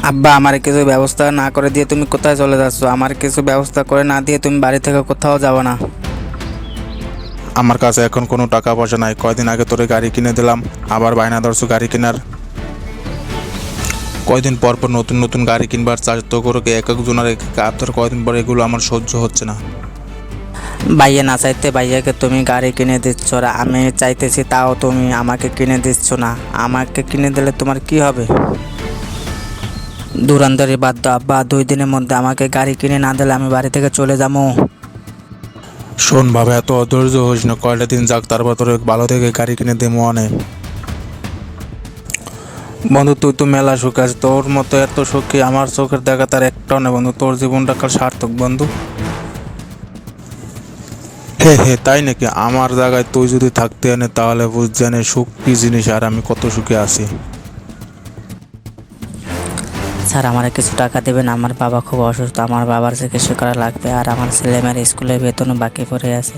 আব্বা, আমার কিছু ব্যবস্থা না করে দিয়ে তুমি কোথায় চলে যাচ্ছ? আমার কিছু ব্যবস্থা করে না দিয়ে তুমি বাড়ি থেকে কোথাও যাবো না। আমার কাছে এখন কোনো টাকা পয়সা নাই। কয়দিন আগে তোরে গাড়ি কিনে দিলাম, আবার বায়না ধরছো গাড়ি কেনার। কয়দিন পর পর নতুন নতুন গাড়ি কিনবার চাষ তো করে এক একজনের এক এক আবদার, কয়দিন পর এগুলো আমার সহ্য হচ্ছে না। ভাইয়া না চাইতে ভাইয়াকে তুমি গাড়ি কিনে দিচ্ছ, আর আমি চাইতেছি তাও তুমি আমাকে কিনে দিচ্ছ না। আমাকে কিনে দিলে তোমার কি হবে? দুরান্দারি বাদ দাও আব্বা, 2 দিনের মধ্যে আমাকে গাড়ি কিনে না দিলে আমি বাড়ি থেকে চলে যাবো। শোন বাবা, এত অধৈর্য হইস না, কয়টা দিন যাক, তারপর তোর ভালো থেকে গাড়ি কিনে দেবো অনেক। বন্ধু, তুই তো মেলা সুখে আছিস, তোর মতো এত সুখী আমার চোখের দেখা তার একটাও নেই বন্ধু। তোর জীবনটা কাল সার্থক বন্ধু। হে হে, তাই নাকি? আমার জায়গায় তুই যদি থাকতে এনে তাহলে বুঝ জানে সুখ কি জিনিস আর আমি কত সুখে আছি। স্যার, আমার কিছু টাকা দেবেন, আমার বাবা খুব অসুস্থ, আমার বাবার চিকিৎসা করা লাগবে, আর আমার ছেলেমেয়ের স্কুলের বেতনও বাকি পড়ে আছে।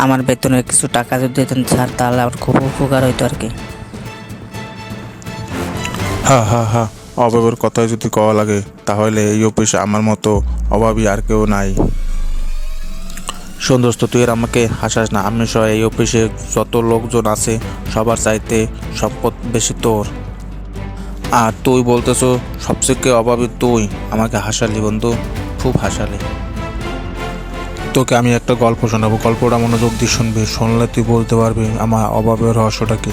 আমার বেতনের কিছু টাকা যদি দিতেন স্যার, তাহলে আমার খুব উপকার হইতো আর কি। হ্যাঁ হ্যাঁ হ্যাঁ, অভাবের কথাই যদি কওয়া লাগে তাহলে এই অফিসে আমার মতো অভাবী আর কেউ নাই। শোন দোস্ত, তুই আর আমাকে হাসাস না। আমি সহ এই অফিসে যত লোকজন আছে সবার চাইতে সম্পদ বেশি তোর। আর তুই বলতেছো সবথেকে অভাবী তুই? আমাকে হাসালি বন্ধু, খুব হাসালি। তোকে আমি একটা গল্প শোনাবো, গল্পটা মনোযোগ দিয়ে শুনবি, শুনলে তুই বলতে পারবি আমার অভাবের রহস্যটা কি।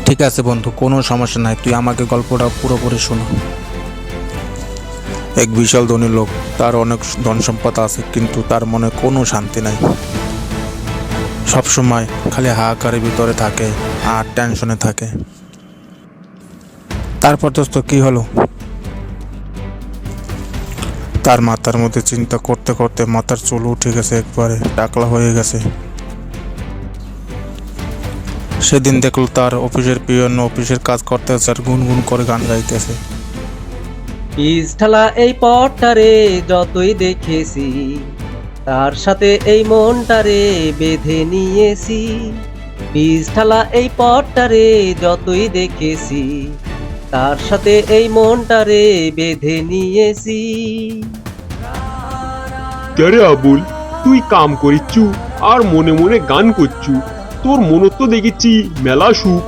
ঠিক আছে বন্ধু, কোনো সমস্যা নাই, তুই আমাকে গল্পটা পুরোপুরি শোনো। এক বিশাল ধনী লোক, তার অনেক ধন সম্পদ আছে, কিন্তু তার মনে কোনো শান্তি নাই। সবসময় খালি হাহাকারের ভিতরে থাকে আর টেনশনে থাকে। তারপর দোস্ত কি হলো? তার মাথার মধ্যে চিন্তা করতে করতে মাথার চুল উঠে গেছে, একবারে টাকলা হয়ে গেছে। সেদিন দেখলো তার অফিসের পিয়ন অফিসের কাজ করতেছে আর গুনগুন করে গান গাইতেছে। পিস ঢালা এই পথটারে যতই দেখেছি, তার সাথে এই মনটারে বেঁধে নিয়েছি। পিস ঢালা এই পথটারে যতই দেখেছি, তার সাথে এই মনটারে বেঁধে নিয়েছি। কেরে আবুল, তুই কাম করিচ্ছু আর মনে মনে গান করছু। তোর মনত তো দেখেছি মেলা সুখ।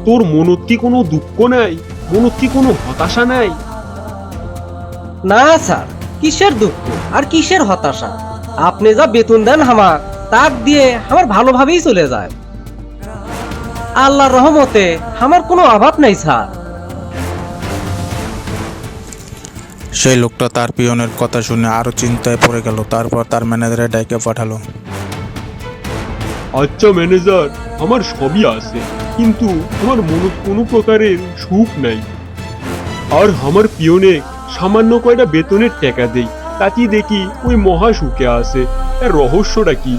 তোর মনত কি কোনো দুঃখ নাই? মনত কি কোনো হতাশা নাই? না স্যার, কিসের দুঃখ আর কিসের হতাশা? আপনি যা বেতন দেন আমার, তার দিয়ে আমার ভালোভাবেই চলে যায়। আল্লাহর রহমতে আমার কোনো অভাব নাই স্যার। সেই লোকটা তার পিয়নের কথা শুনে আরো চিন্তায় পড়ে গেল। তারপর তার ম্যানেজারে ডাইকে পাঠালো। আচ্ছা ম্যানেজার, আমার সবই আছে, কিন্তু আমার মনত কোনো প্রকারের সুখ নাই। আর আমার পিয়নে সামান্য কয়টা বেতনের টাকা দেই, তাতেই দেখি ওই মহা সুখে আছে। এর রহস্যটা কি?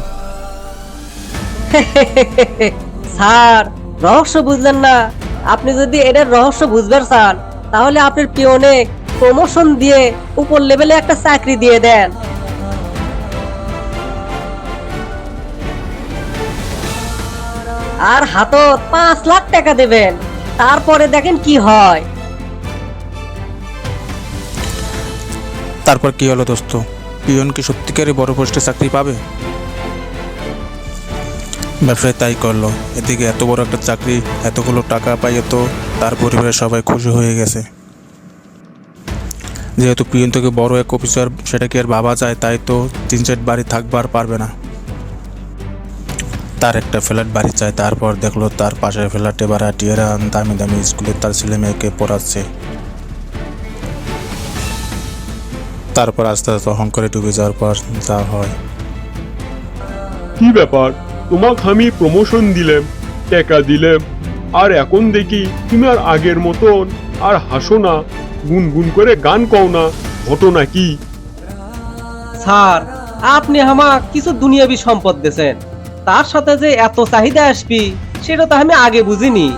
স্যার, রহস্য বুঝলেন না? আপনি যদি এটার রহস্য বুঝবার চান, তাহলে আপনার পিয়নে প্রমোশন দিয়ে উপর লেভেলে একটা চাকরি দিয়ে দেন। আর হাতত 5 লাখ টাকা দেবেন, তারপরে দেখেন কি হয়। তারপর কি হলো দোস্ত? পিয়ন কি সত্যিকারই বড় পোস্টে চাকরি পাবে? ব্যবসায়ী তাই করলো। এদিকে এত বড় একটা চাকরি, এতগুলো টাকা পাইয়ে তো তার পরিবারের সবাই খুশি হয়ে গেছে। যেহেতু পিয়ন থেকে বড় এক অফিসার, সেটা কি আর ভাবা যায়? তাই তো 3-4 বাড়ি থাকবার পারবে না, তার একটা ফ্ল্যাট বাড়ি চাই। তারপর দেখলো তার পাশের ফ্ল্যাটে ভাড়াটিয়ারা দামি দামি স্কুলে তার ছেলে মেয়েকে পড়াচ্ছে। তারপর আস্তে আস্তে অহংকারে ডুবে যাওয়ার পর যা হয়। কি ব্যাপার, তোমাকে আমি প্রমোশন দিলাম, টাকা দিলাম, আর এখন দেখি তুমি আর আগের মতন আর হাসো না, গুনগুন করে গান কও না। ঘটনা কি? স্যার, আপনি আমাক কিছু দুনিয়াবি সম্পদ দিয়েছেন, তার সাথে যে এত চাহিদা আসবি সেটা তো আমি আগে বুঝিনি।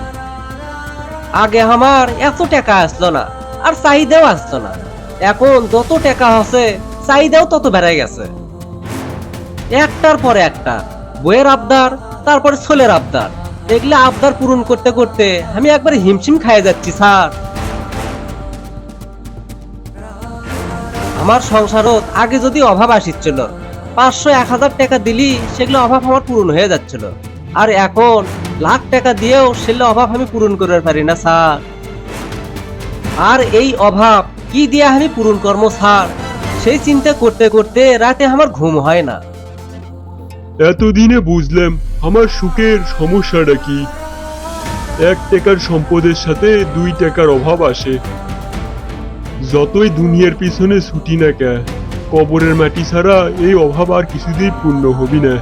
আগে আমার এত টাকা আসলো না, আর চাহিদাও আসলো না। এখন যত টাকা আছে, চাহিদাও তত বেড়ে গেছে। একটার পরে একটা বইয়ের আবদার, তারপরে ছোলের আবদার, এগুলা আবদার পূরণ করতে করতে আমি একবার হিমশিম খেয়ে যাচ্ছি স্যার। আমার সংসারত আগে যদি অভাব আসিচ্ছিল, 500-1000 টাকা দিলি সেগুলো অভাব আমার পূরণ হয়ে যাচ্ছিল, আর এখন লাখ টাকা দিয়েও সেগুলো অভাব আমি পূরণ করতে পারি না স্যার। আর এই অভাব কি দিয়ে আমি পূরণ করবো স্যার, সেই চিন্তা করতে করতে রাতে আমার ঘুম হয় না। এতদিনে বুঝলাম আমার সুখের সমস্যাটা কি। 1 টাকার সম্পদের সাথে 2 টাকার অভাব আসে। যতই দুনিয়ার পিছনে ছুটি না কে, কবরের মাটি ছাড়া এই অভাব আর কিছুতেই পূর্ণ হবি না।